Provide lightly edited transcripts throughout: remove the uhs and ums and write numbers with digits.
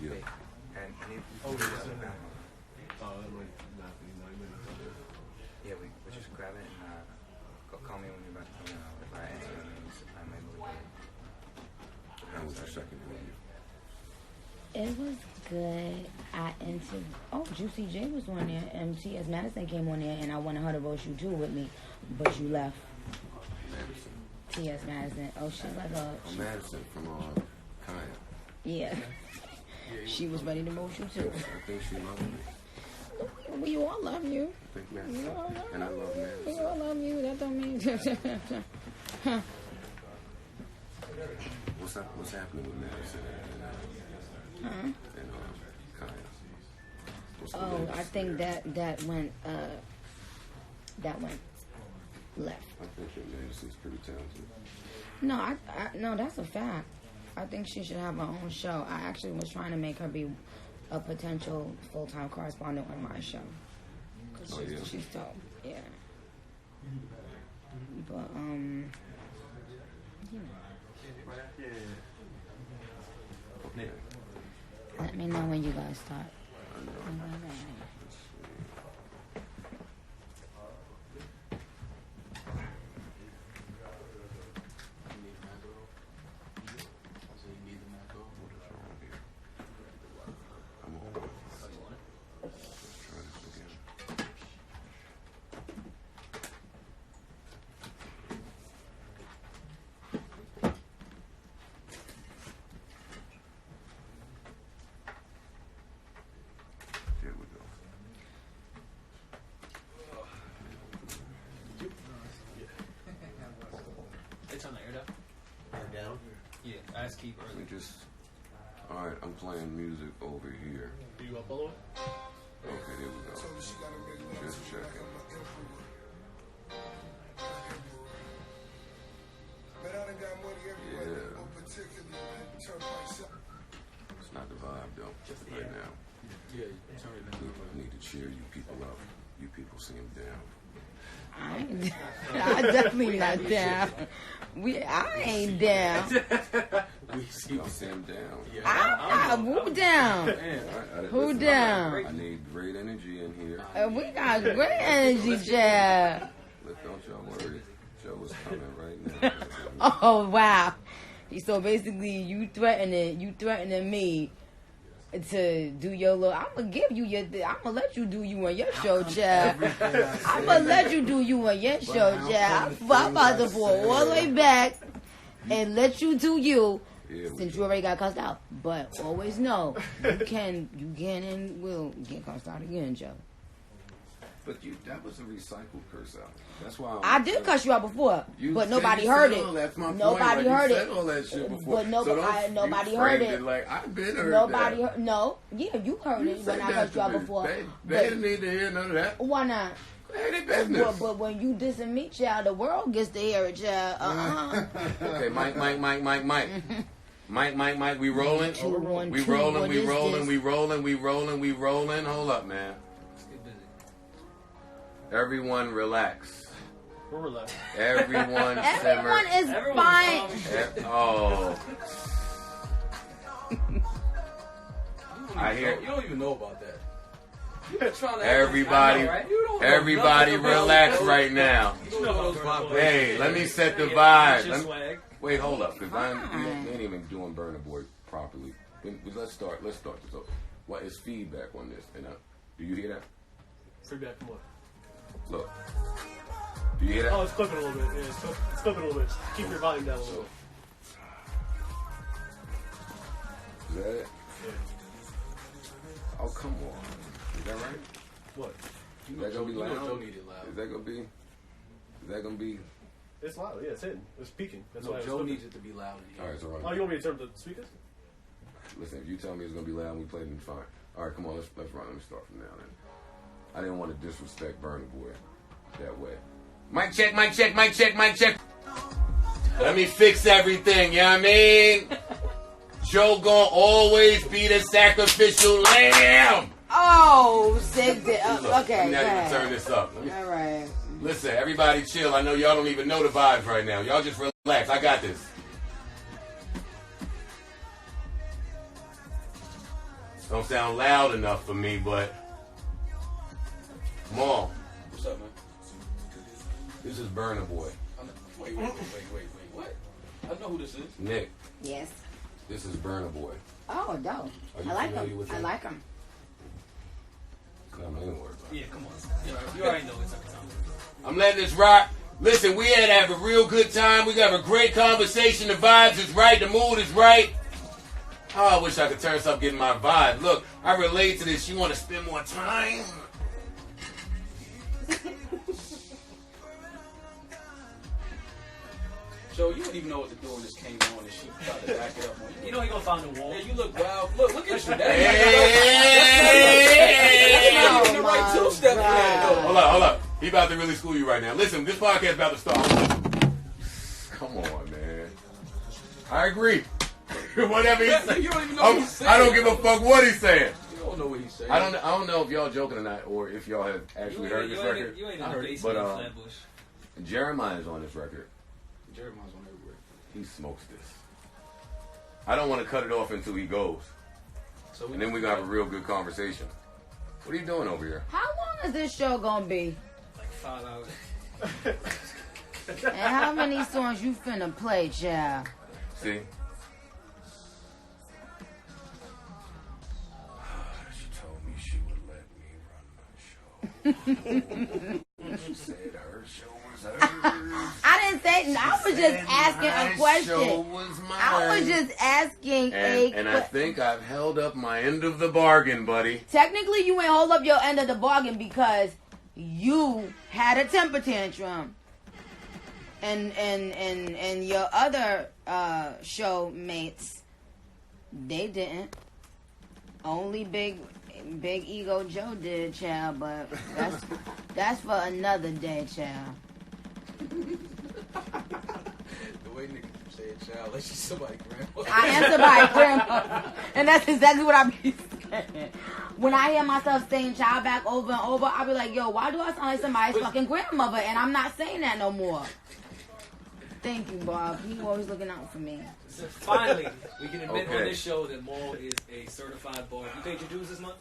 Yeah. And I need Oh, that that might not be. No, you might not. Yeah, we just grab it and call me when you're about to, if I answer and I might move it. How was your second interview? It was good. I interviewed. Oh, Juicy J was on there, and T.S. Madison came on there, and I wanted her to roast you too with me, but you left. Madison. T.S. Madison. Oh, she's like a. Oh, Madison from Kaya. Yeah. She was ready to roast you too. I think she loved me. We all love you. I think Madison. And I love Madison. We all love you. That don't mean. What's happening with Madison and Kaya? Oh, I think that went left. I think that Madison's pretty talented. No, no, that's a fact. I think she should have her own show. I actually was trying to make her be a potential full-time correspondent on my show. Cause she's dope, yeah. But Okay. let me know when you guys start. I know. Keep early. Alright, I'm playing music over here. Are you up all the way? Okay, there we go. Just checking. Yeah. It's not the vibe though, right now. Yeah, I need to cheer you people up. You people seem down. I definitely not down. I ain't down. Y'all seem down. Who down? Who down? I need great energy in here. We got great energy, Jeff. Look, don't y'all worry. Joe is coming right now. Oh wow! So basically, you threatening me to do your little. I'm gonna give you your. I'm gonna let you do you on your show, Jeff. I'm gonna let you do you on your show, Jeff. I'm about to pull all the way back and let you do you. Yeah, Since you already got cussed out, but always know you can and will get cussed out again, Joe. But that was a recycled curse out. That's why I did cuss you out before, but nobody heard it. That's my nobody point. Like, heard you it. said all that shit before. But nobody heard it. Like I've been heard Nobody that. heard. No, yeah, you heard it when I cussed you out before. They didn't need to hear none of that. Why not? Hey, they business. But when you dissing me, child, the world gets to hear it, child. Okay, Mike. Mike, we rolling? We rolling. Hold up, man. Everyone relax. We're relaxed. Everyone simmer. Everyone is fine. I hear. You don't even know about that. Everybody relax right now. Hey, let me set the vibe. Wait, hold up, because we ain't even doing Burna Boy properly. Let's start this up. What is feedback on this? And do you hear that? Feedback from what? Look. Do you hear that? Oh, it's clipping a little bit. Yeah, it's clipping a little bit. Just keep your volume down a little bit. Is that it? Yeah. Oh, come on. Is that right? What? Is that gonna be loud? Joe needed loud. Is that gonna be? It's loud. Yeah, it's hitting. It's peaking. That's why Joe needs it to be loud. All right, so oh, you want me to turn the speakers? Listen, if you tell me it's gonna be loud and we play it, then fine. All right, come on, let's run. Let me start from now then. I didn't want to disrespect Burna Boy that way. Mic check. Let me fix everything, you know what I mean? Joe gonna always be the sacrificial lamb. Oh, sick. Okay, Let me not even turn this up. All right. Listen, everybody chill. I know y'all don't even know the vibes right now. Y'all just relax. I got this. Don't sound loud enough for me, but Maul, What's up, man? this is Burna Boy. Wait. What? I know who this is. Nick, Yes. this is Burna Boy. Oh, dope. Are you I like familiar him. with I him? like him. Come on, ain't worried about it. Yeah, come on. You already know it's up to time. I'm letting this rock. Listen, we had to have a real good time. We got a great conversation. The vibes is right. The mood is right. Oh, I wish I could turn up getting my vibe. Look, I relate to this. You want to spend more time? Joe, you didn't even know what to do when this came on and she tried to back it up on you. You know he gonna find the wall. Yeah, you look wild. Look at you. Hey! That's the right two-step plan, though. Hold up. He about to really school you right now. Listen, this podcast about to start. Come on, man. I agree. Whatever he's saying. You don't even know what he's saying. I don't give a fuck what he's saying. You don't know what he's saying. I don't know if y'all joking or not, or if y'all have actually heard this record. You ain't in I the heard it, basement but, of Flatbush. Jeremiah's on this record. Jeremiah's on everywhere. He smokes this. I don't want to cut it off until he goes. So And then we're going to have a real good conversation. What are you doing over here? How long is this show gonna be? Like 5 hours. And how many songs you finna play, child? See? She told me she would let me run the show. She said her show was hers. I didn't say. I was just asking a My show question. was mine. I was just asking and I think I've held up my end of the bargain, buddy. Technically, you ain't hold up your end of the bargain because you had a temper tantrum, and your other show mates, they didn't. Only big ego Joe did, child. But that's for another day, child. The way niggas say child, like she's somebody's grandma. I am somebody's grandma, and that's exactly what I be saying. When I hear myself saying child back over and over, I be like, yo, why do I sound like somebody's fucking grandmother? And I'm not saying that no more. Thank you, Bob. You always looking out for me. So finally, we can admit Okay. on this show that Maul is a certified bar. You paid your dues this month?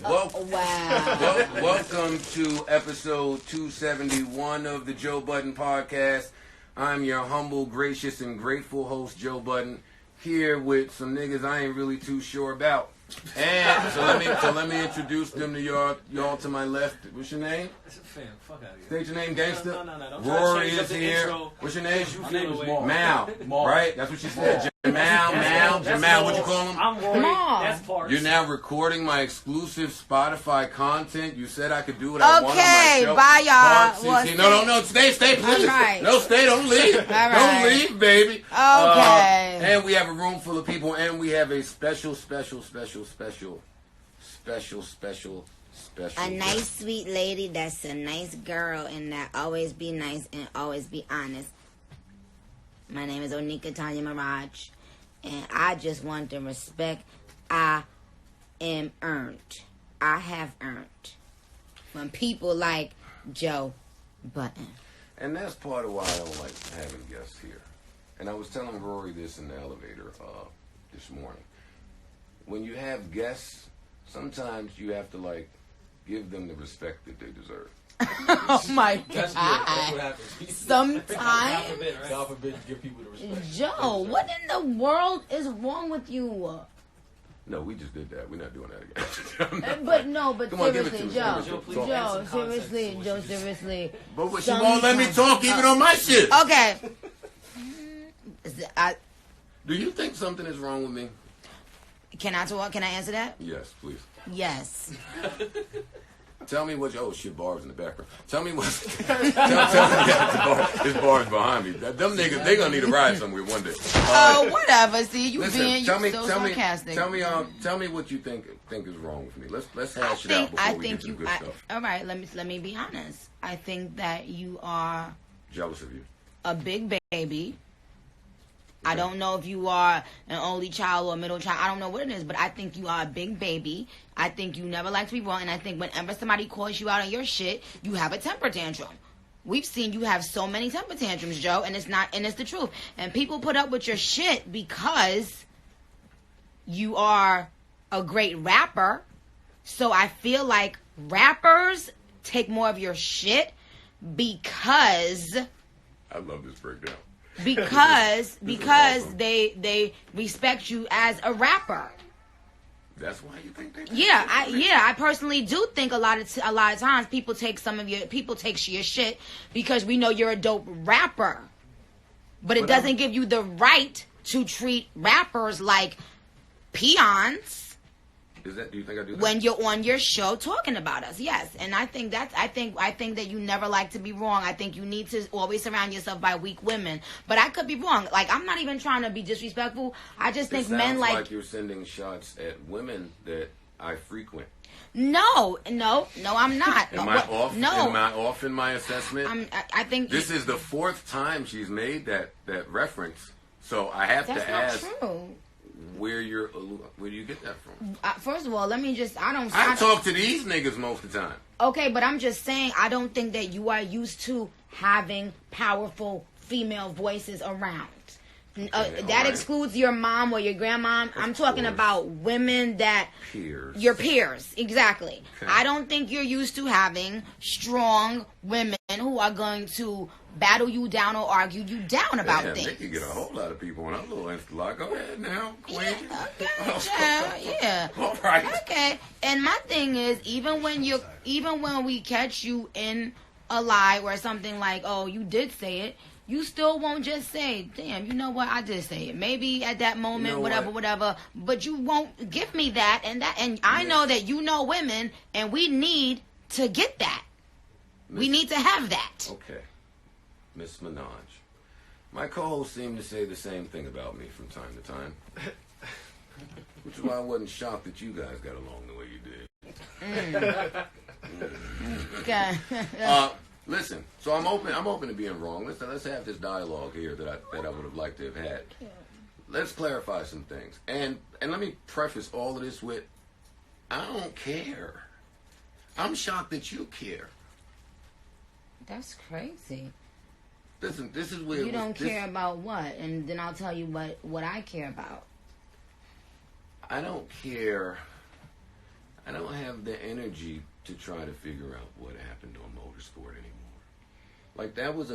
Well, Wow. welcome to episode 271 of the Joe Budden Podcast. I'm your humble, gracious, and grateful host, Joe Budden, here with some niggas I ain't really too sure about. And so let me introduce them to y'all to my left. What's your name? Fam, fuck out of here. State your name, gangster. No. Don't try to Rory change up is the here. intro. What's your name? My name is Maul. Mal. Maul. Right? That's what she said. Jamal, what you call him? I'm Rory. Maul. That's Parks. You're now recording my exclusive Spotify content. You said I could do what I want on my Okay, show. bye, y'all. Parks is Well, here. No, stay, please. right. No, stay, don't leave. right. Don't leave, baby. Okay. And we have a room full of people, and we have a special A nice, sweet lady that's a nice girl and that always be nice and always be honest. My name is Onika Tanya Mirage, and I just want the respect I am earned. I have earned from people like Joe Budden. And that's part of why I don't like having guests here. And I was telling Rory this in the elevator this morning. When you have guests, sometimes you have to like give them the respect that they deserve. Oh my That's what God. happens. God Sometimes. forbid, right? God forbid you give people the respect. Joe, what in the world is wrong with you? No, we just did that. We're not doing that again. But no, but Come on, give it seriously, to Joe. us. Joe, please Talk. add Joe, some context seriously, to what Joe, you just- seriously. But she won't let me talk even on my shit. Okay. Do you think something is wrong with me? Can I talk? Can I answer that? Yes, please. Yes. Tell me what. Oh shit, bars in the background. Tell me what. tell me. Yeah, there's bars behind me. Them niggas, they gonna need a ride somewhere one day. Oh, whatever. See, you Listen, being tell me, so tell me, sarcastic. tell me what you think is wrong with me. Let's hash it out before we get to the good stuff. all right, let me be honest. I think that you are Jealous of you. a big baby. I don't know if you are an only child or a middle child. I don't know what it is, but I think you are a big baby. I think you never like to be wrong, and I think whenever somebody calls you out on your shit, you have a temper tantrum. We've seen you have so many temper tantrums, Joe, and it's the truth. And people put up with your shit because you are a great rapper. So I feel like rappers take more of your shit because I love this breakdown. Because awesome. they respect you as a rapper. That's why you think they? I personally do think a lot of times people take your shit because we know you're a dope rapper, but it doesn't give you the right to treat rappers like peons. Do you think I do that? When you're on your show talking about us, yes. And I think that you never like to be wrong. I think you need to always surround yourself by weak women. But I could be wrong. Like, I'm not even trying to be disrespectful. I just think men like you're sending shots at women that I frequent. No, I'm not. Am I off? No. Am I off in my assessment? I think this is the fourth time she's made that reference. So I have to ask. That's not true. Where do you get that from? First of all, let me just, I talk to these niggas most of the time. Okay, but I'm just saying, I don't think that you are used to having powerful female voices around. That excludes your mom or your grandma. I'm talking about women that... Peers. Your peers, exactly. Okay. I don't think you're used to having strong women who are going to battle you down or argue you down about things. They can get a whole lot of people on a little Insta. Go ahead now, queen. Yeah, okay, yeah. All right. Okay. And my thing is, even when we catch you in a lie or something like, oh, you did say it, you still won't just say, damn, you know what, I did say it. Maybe at that moment, whatever, but you won't give me that. And I know that you know women, and we need to get that. We need to have that. Okay. Miss Minaj. My co-hosts seem to say the same thing about me from time to time. Which is why I wasn't shocked that you guys got along the way you did. Okay. Listen, so I'm open to being wrong. Let's have this dialogue here that I would have liked to have had. Let's clarify some things. And let me preface all of this with, I don't care. I'm shocked that you care. That's crazy. Listen, this is where you don't care about what, and then I'll tell you what I care about. I don't care. I don't have the energy to try to figure out what happened on Motorsport anymore. Like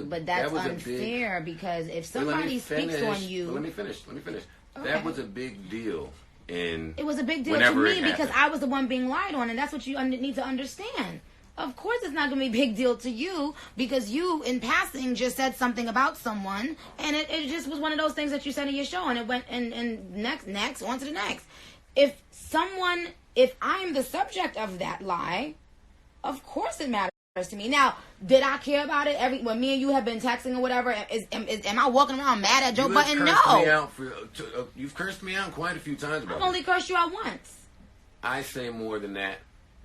But that's unfair because if somebody speaks on you, let me finish. Okay. That was a big deal. It was a big deal to me because I was the one being lied on, and that's what you need to understand. Of course it's not going to be a big deal to you because you, in passing, just said something about someone, and it just was one of those things that you said in your show, and it went and next, on to the next. If I'm the subject of that lie, of course it matters to me. Now, did I care about it when me and you have been texting or whatever? Am I walking around mad at Joe Budden? No. You've cursed me out quite a few times about I've only cursed you out once. I say more than that.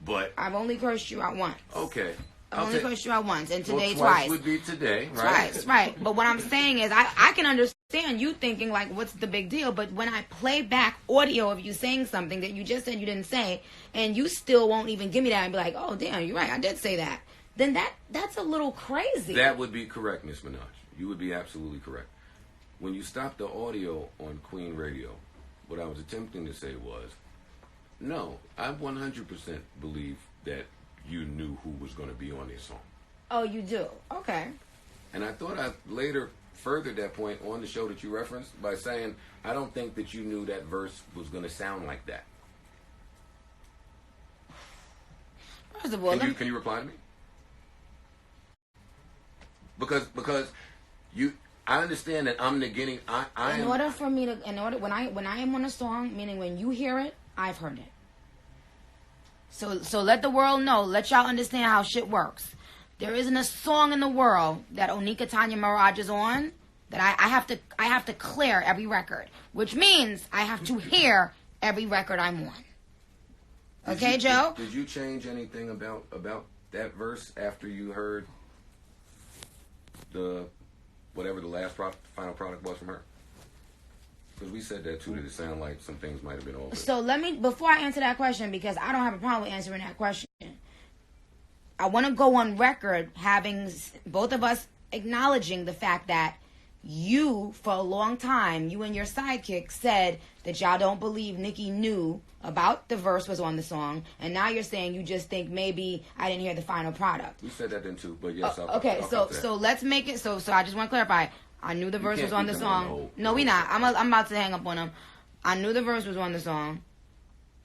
But I've only cursed you out once. Okay. I've only cursed you out once, and today twice would be today, right? Twice, right. But what I'm saying is I can understand you thinking, like, what's the big deal? But when I play back audio of you saying something that you just said you didn't say, and you still won't even give me that and be like, oh, damn, you're right, I did say that, then that's a little crazy. That would be correct, Miss Minaj. You would be absolutely correct. When you stopped the audio on Queen Radio, what I was attempting to say was, no, I 100% believe that you knew who was going to be on this song. Oh, you do? Okay. And I thought I later furthered that point on the show that you referenced by saying, I don't think that you knew that verse was going to sound like that. First of all, can you reply to me? Because I understand that I'm negating. When I am on a song, meaning when you hear it, I've heard it. So let the world know. Let y'all understand how shit works. There isn't a song in the world that Onika Tanya Mirage is on that I have to clear every record, which means I have to hear every record I'm on. Okay, Joe? Did you change anything about that verse after you heard whatever the last final product was from her? Because we said that too, that it sounded like some things might have been altered. So before I answer that question, because I don't have a problem with answering that question, I want to go on record having both of us acknowledging the fact that you, for a long time, you and your sidekick said that y'all don't believe Nicki knew about the verse was on the song, and now you're saying you just think maybe I didn't hear the final product. We said that then too, but yes. Okay, so let's make it so I just want to clarify. I knew the verse was on the song. No, we not. I'm about to hang up on him. I knew the verse was on the song.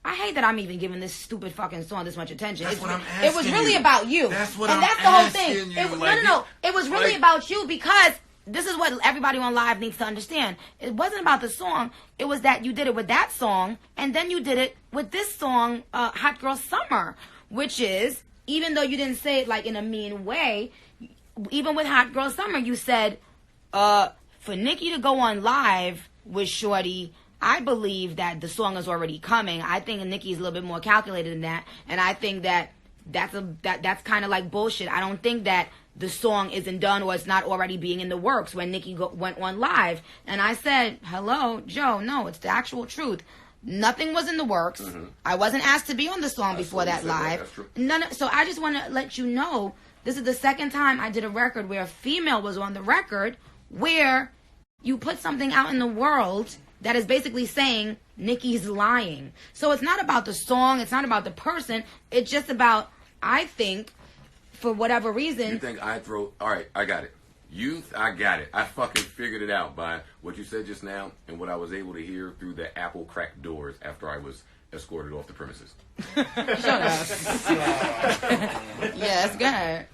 I hate that I'm even giving this stupid fucking song this much attention. That's what I'm asking. It was really about you. That's what and I'm that's the whole asking thing. you. No. It was really about you because this is what everybody on live needs to understand. It wasn't about the song. It was that you did it with that song, and then you did it with this song, Hot Girl Summer, which is, even though you didn't say it like in a mean way, even with Hot Girl Summer, you said, for Nicki to go on live with Shorty, I believe that the song is already coming. I think Nicki's a little bit more calculated than that, and I think that's kind of like bullshit. I don't think that the song isn't done or it's not already being in the works when Nicki went on live. And I said, hello, Joe, no, it's the actual truth. Nothing was in the works. Mm-hmm. I wasn't asked to be on the song before that live. So I just want to let you know, this is the second time I did a record where a female was on the record, where you put something out in the world that is basically saying Nicki's lying. So it's not about the song, it's not about the person, it's just about, I think, for whatever reason. You think I throw... All right, I got it. I got it. I fucking figured it out by what you said just now and what I was able to hear through the Apple cracked doors after I was escorted off the premises. Shut up. Yes, go ahead.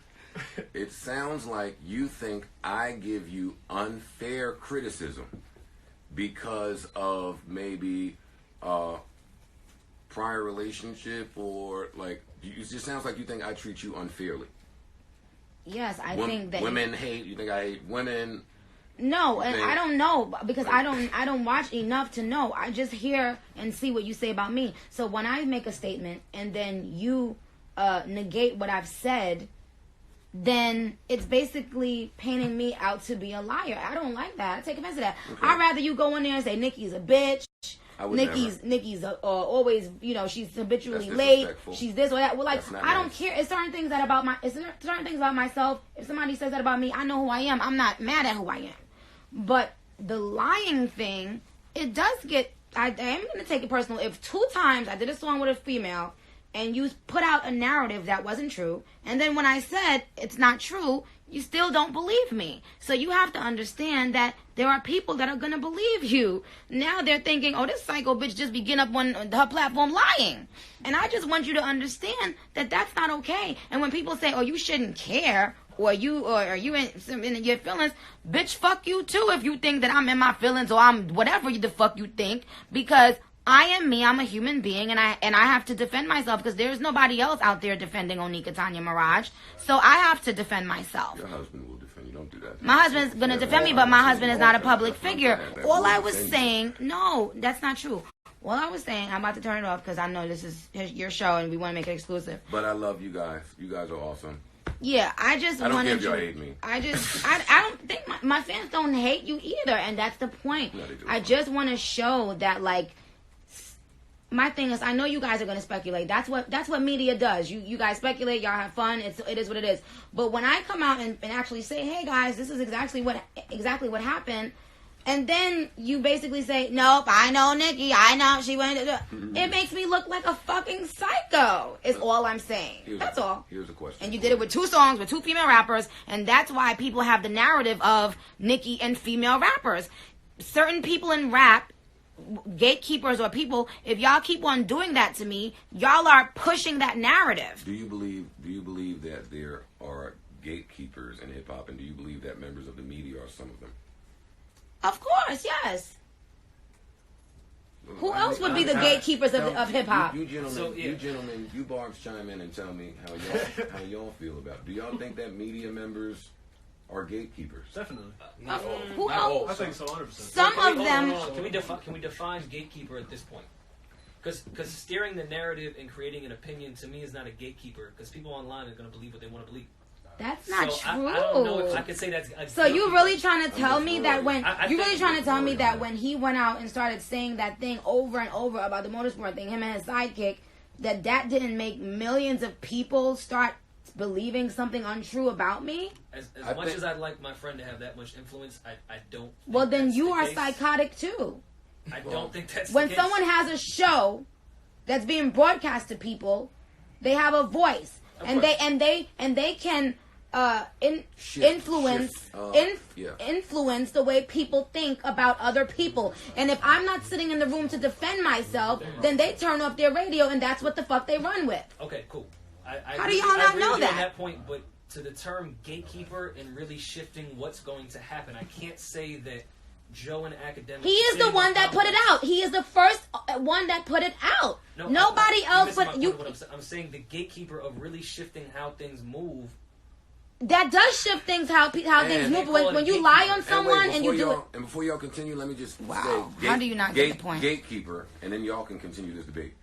It sounds like you think I give you unfair criticism because of maybe prior relationship, or like, it just sounds like you think I treat you unfairly. Yes, I think that women hate. You think I hate women? No, and I don't know because I don't watch enough to know. I just hear and see what you say about me. So when I make a statement and then you negate what I've said, then it's basically painting me out to be a liar. I don't like that. I take offense to that. Okay. I'd rather you go in there and say Nicki's a bitch. Nicki's always, she's habitually late. She's this or that. Well, like, I don't care. It's certain things about myself. If somebody says that about me, I know who I am. I'm not mad at who I am. But the lying thing, it does get. I am going to take it personal. If 2 times I did a song with a female and you put out a narrative that wasn't true, and then when I said it's not true, you still don't believe me. So you have to understand that there are people that are going to believe you. Now they're thinking, oh, this psycho bitch just be getting up on her platform lying. And I just want you to understand that that's not okay. And when people say, oh, you shouldn't care, or are you in your feelings, bitch, fuck you too if you think that I'm in my feelings or I'm whatever the fuck you think, because I am me. I'm a human being, and I have to defend myself because there's nobody else out there defending Onika Tanya Mirage. So I have to defend myself. Your husband will defend you. Don't do that. My husband's gonna defend me, but my husband is not a public figure. All I was saying, no, that's not true. All I was saying, I'm about to turn it off because I know this is your show and we want to make it exclusive. But I love you guys. You guys are awesome. Yeah, I don't give y'all hate me. I don't think my fans don't hate you either, and that's the point. No, I just want to show that, like, my thing is, I know you guys are going to speculate. That's what media does. You guys speculate. Y'all have fun. It is what it is. But when I come out and actually say, hey guys, this is exactly what happened, and then you basically say, nope, I know Nicki. I know she went. It makes me look like a fucking psycho. Is all I'm saying. That's all. Here's a question. And you did it with 2 songs with 2 female rappers, and that's why people have the narrative of Nicki and female rappers. Certain people in rap, gatekeepers or people, if y'all keep on doing that to me, y'all are pushing that narrative. Do you believe that there are gatekeepers in hip hop, and do you believe that members of the media are some of them? Of course, yes. Who else would be the gatekeepers of hip hop? You gentlemen, you barbs chime in and tell me how y'all feel about it. Do y'all think that media members are gatekeepers? Definitely. Who else? I think so, 100%. Some of them. Can we define gatekeeper at this point? Because steering the narrative and creating an opinion to me is not a gatekeeper. Because people online are going to believe what they want to believe. That's not true. I don't know if I could say that's. So you really trying to tell me that when when he went out and started saying that thing over and over about the motorsport thing, him and his sidekick, that didn't make millions of people start believing something untrue about me. As much as I'd like my friend to have that much influence, I don't. Well, then you are case. psychotic too. I don't think that's when the case. someone has a show that's being broadcast to people, they have a voice, and they can influence the way people think about other people. And if I'm not sitting in the room to defend myself, then they turn off their radio, and that's what the fuck they run with. Okay, cool. How do y'all not know that? At that point, but to the term gatekeeper and really shifting what's going to happen, I can't say that Joe and academic. He is the one that put it out. He is the first one that put it out. No, nobody else but you. I'm saying the gatekeeper of really shifting how things move. That does shift things how things move. When you lie on someone and you do it. And before y'all continue, let me just wow. say, how do you not get the point? Gatekeeper, and then y'all can continue this debate.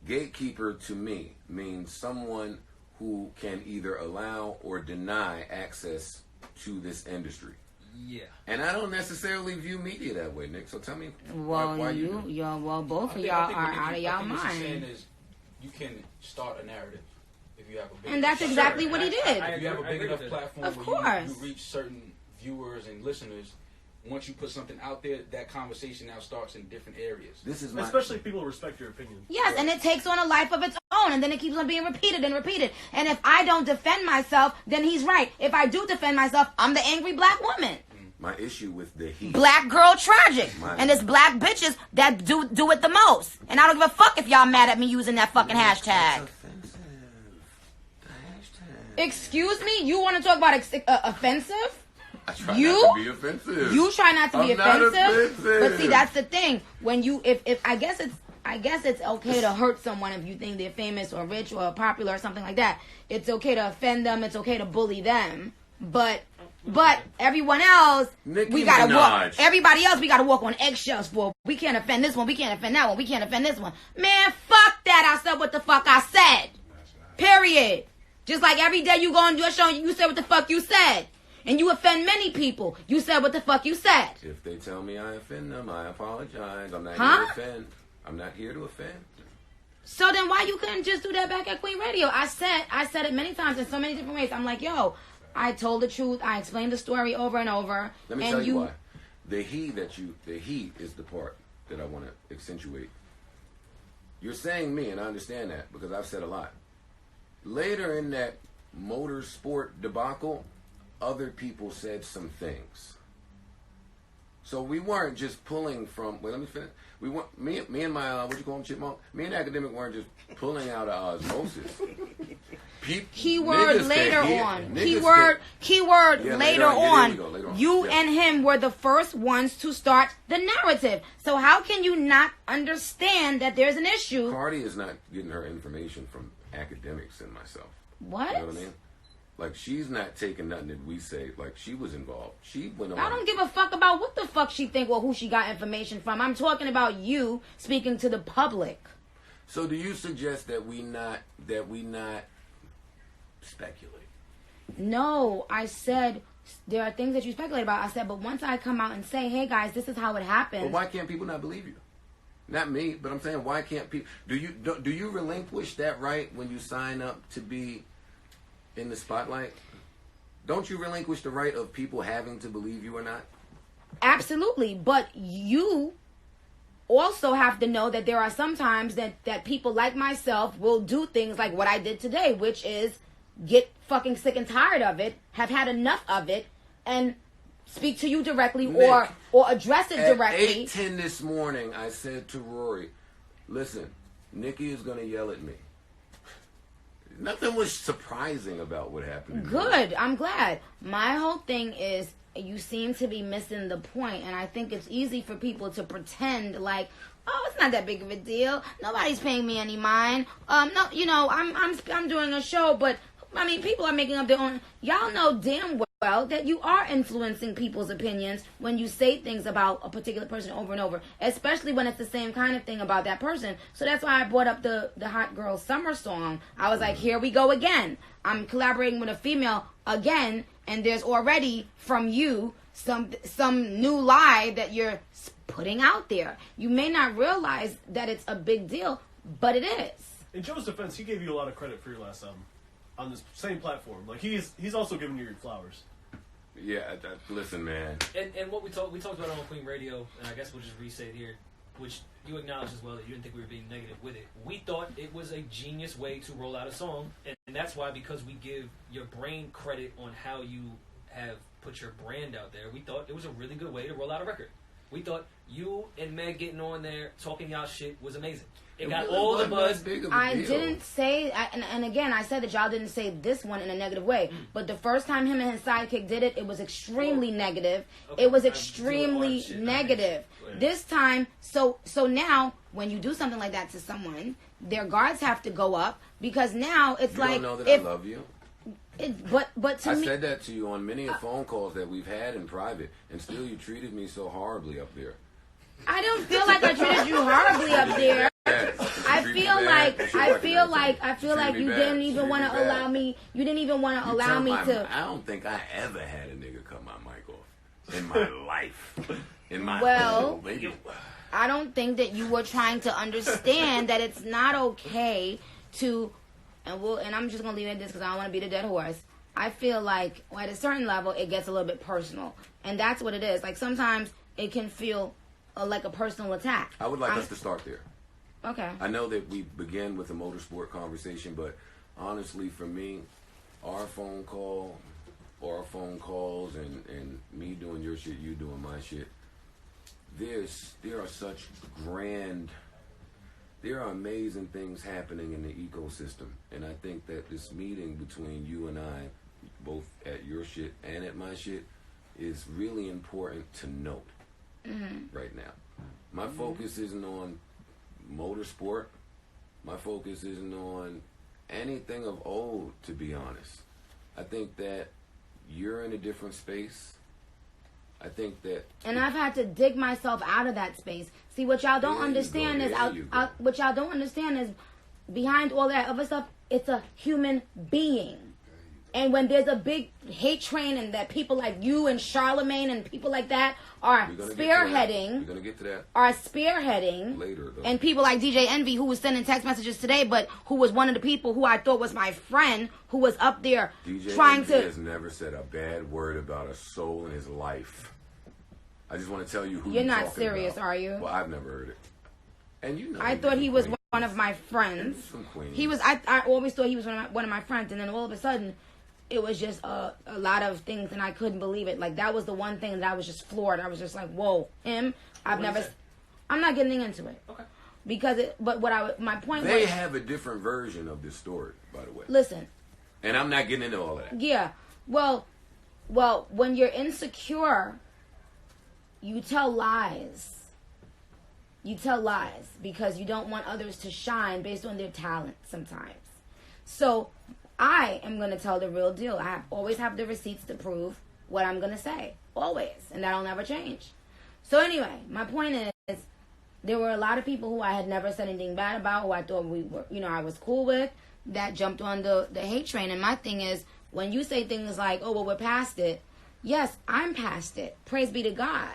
Gatekeeper to me means someone who can either allow or deny access to this industry. Yeah. And I don't necessarily view media that way, Nick. So tell me why both of y'all are out of y'all mind. What you're saying is you can start a narrative if you have a big and that's exactly what he did. If you have a big enough platform where you reach certain viewers and listeners, once you put something out there, that conversation now starts in different areas. Especially if people respect your opinion. Yes, and it takes on a life of its own, and then it keeps on being repeated and repeated. And if I don't defend myself, then he's right. If I do defend myself, I'm the angry black woman. My issue with the heat. Black girl tragic. And it's black bitches that do it the most. And I don't give a fuck if y'all mad at me using that fucking hashtag. That's offensive. The hashtag. Excuse me? You want to talk about offensive? I try not to be offensive. You try not to be offensive. Not offensive. But see, that's the thing. When you, if I guess it's okay to hurt someone if you think they're famous or rich or popular or something like that. It's okay to offend them. It's okay to bully them. But everyone else, Nicki we gotta Minaj. walk. Everybody else, we gotta walk on eggshells for. We can't offend this one. We can't offend that one. We can't offend this one. Man, fuck that. I said what the fuck I said. Period. Just like every day you go and do a show, you say what the fuck you said. And you offend many people. You said what the fuck you said. If they tell me I offend them, I apologize. I'm not here to offend. I'm not here to offend. So then why you couldn't just do that back at Queen Radio? I said it many times in so many different ways. I'm like, yo, I told the truth. I explained the story over and over. Let me tell you why. The he is the part that I want to accentuate. You're saying me, and I understand that because I've said a lot. Later in that motorsport debacle, other people said some things. So we weren't just pulling from. Wait, let me finish. We weren't. Me and my what you call him, chipmunk. Me and academic weren't just pulling out of osmosis. Keyword later on. Keyword later on. You and him were the first ones to start the narrative. So how can you not understand that there's an issue? Cardi is not getting her information from academics and myself. What? You know what I mean? Like, she's not taking nothing that we say. Like, she was involved. She went on. I don't give a fuck about what the fuck she think or who she got information from. I'm talking about you speaking to the public. So do you suggest that we not speculate? No, I said there are things that you speculate about. I said, but once I come out and say, hey guys, this is how it happened. But why can't people not believe you? Not me, but I'm saying, why can't people? Do you relinquish that right when you sign up to be in the spotlight? Don't you relinquish the right of people having to believe you or not? Absolutely, but you also have to know that there are some times that people like myself will do things like what I did today, which is get fucking sick and tired of it, have had enough of it, and speak to you directly, Nick, or address it directly. At 8:10 this morning, I said to Rory, listen, Nicki is going to yell at me. Nothing was surprising about what happened. Good. I'm glad. My whole thing is you seem to be missing the point, and I think it's easy for people to pretend like, oh, it's not that big of a deal. Nobody's paying me any mind. No, you know, I'm doing a show, but I mean, people are making up their own. Y'all know damn well that you are influencing people's opinions when you say things about a particular person over and over, especially when it's the same kind of thing about that person. So that's why I brought up the Hot Girl Summer song. I was like, here we go again. I'm collaborating with a female again, and there's already from you some new lie that you're putting out there. You may not realize that it's a big deal, but it is. In Joe's defense, he gave you a lot of credit for your last album. on this same platform. Like he's also giving you your flowers. Yeah, listen, man. And what we talked about it on Queen Radio, and I guess we'll just re-say it here, which you acknowledged as well that you didn't think we were being negative with it. We thought it was a genius way to roll out a song, and that's why, because we give your brain credit on how you have put your brand out there, we thought it was a really good way to roll out a record. We thought you and Meg getting on there talking y'all shit was amazing. It got really all the buzz. I didn't say, and again, I said that y'all didn't say this one in a negative way. But the first time him and his sidekick did it, it was extremely negative. Okay, it was extremely negative. This time, so now when you do something like that to someone, their guards have to go up because now it's you like don't know that if, I love you. But to I me, said that to you on many phone calls that we've had in private, and still you treated me so horribly up there. I don't feel like I treated you horribly up there. I feel like you didn't even want to allow me. You didn't even want to allow me to. I don't think I ever had a nigga cut my mic off in my life. In my maybe. I don't think that you were trying to understand that it's not okay to, and I'm just gonna leave it at this because I don't want to beat a dead horse. I feel like at a certain level it gets a little bit personal, and that's what it is. Like sometimes it can feel like a personal attack. I would like us to start there. Okay. I know that we began with a motorsport conversation, but honestly, for me, our phone call, or our phone calls, and me doing your shit, you doing my shit, there are such there are amazing things happening in the ecosystem, and I think that this meeting between you and I, both at your shit and at my shit, is really important to note right now. My focus isn't on motorsport. My focus isn't on anything of old, to be honest. I think that you're in a different space. I think that... And I've had to dig myself out of that space. See, what y'all don't understand is... what y'all don't understand is behind all that other stuff, it's a human being. And when there's a big hate train and that people like you and Charlemagne and people like that are spearheading... We're going to get to that. Are spearheading... Later, though. And people like DJ Envy, who was sending text messages today, but who was one of the people who I thought was my friend, who was up there DJ trying Envy to... has never said a bad word about a soul in his life. I just want to tell you who you're not talking serious, about. are you? Well, I've never heard it. And you know, I thought he was one of my friends. He was. I always thought he was one of my friends, and then all of a sudden, it was just a lot of things, and I couldn't believe it. Like that was the one thing that I was just floored. I was just like, "Whoa, him! I'm not getting into it." Okay. Because my point was, they have a different version of this story, by the way. Listen. And I'm not getting into all of that. Yeah. Well, when you're insecure, you tell lies. You tell lies because you don't want others to shine based on their talent sometimes. So I am going to tell the real deal. I always have the receipts to prove what I'm going to say. Always. And that'll never change. So anyway, my point is, there were a lot of people who I had never said anything bad about, who I thought we were, I was cool with, that jumped on the hate train. And my thing is, when you say things like, oh, well, we're past it. Yes, I'm past it. Praise be to God.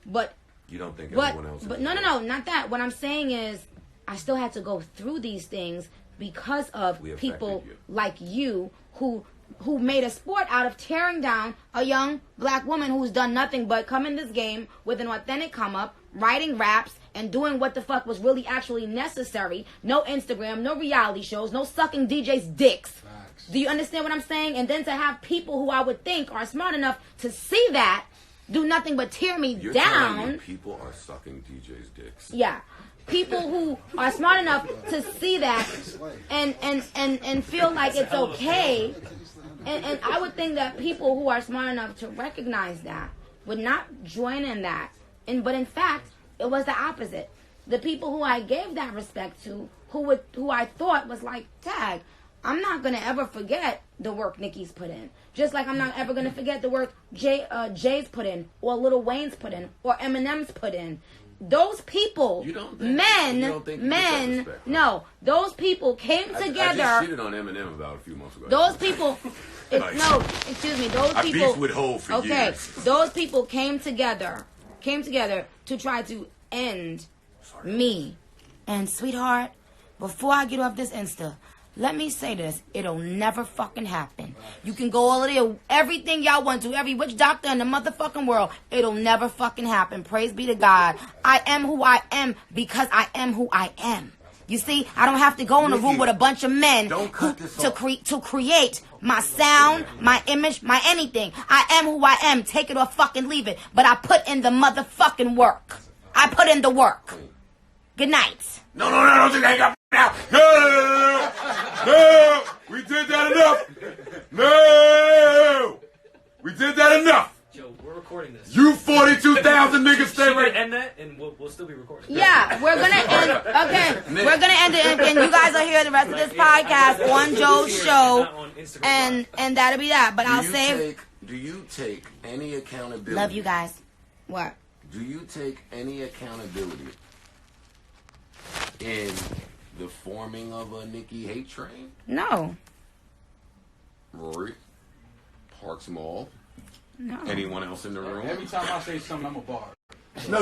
But you don't think everyone else is? But no, not that. What I'm saying is, I still had to go through these things because of people like you who made a sport out of tearing down a young black woman who's done nothing but come in this game with an authentic come up, writing raps, and doing what the fuck was really actually necessary. No Instagram, no reality shows, no sucking DJs' dicks. Facts. Do you understand what I'm saying? And then to have people who I would think are smart enough to see that do nothing but tear me You're down. Telling me people are sucking DJs' dicks. Yeah. People who are smart enough to see that and feel like it's okay. And I would think that people who are smart enough to recognize that would not join in that. But in fact, it was the opposite. The people who I gave that respect to, who I thought was like, tag, I'm not going to ever forget the work Nicki's put in. Just like I'm not ever going to forget the work Jay's put in, or Lil Wayne's put in, or Eminem's put in. Those people, those people came together. I just shitted on Eminem about a few months ago. Those people, those people. I beefed with Hov for years. Those people came together to try to end me. And sweetheart, before I get off this Insta, Let me say this. It'll never fucking happen. You can go all of there, everything y'all want to, every witch doctor in the motherfucking world. It'll never fucking happen. Praise be to God. I am who I am because I am who I am. You see, I don't have to go in a room with a bunch of men to create my sound, my image, my anything. I am who I am. Take it or fucking leave it. But I put in the motherfucking work. I put in the work. Good night. No, don't you hang up now. No, we did that enough. No, we did that enough. Joe, we're recording this. You 42,000 niggas stay right. End that, and we'll still be recording. Yeah, we're gonna end. Okay, we're gonna end it, and you guys will hear the rest of this podcast on Joe's show, and that'll be that. But I'll say, do you take any accountability? Love you guys. What? Do you take any accountability in the forming of a Nicki hate train? No. Rory, Parks Mall. No. Anyone else in the room? Every time I say something, I'm a bar. No.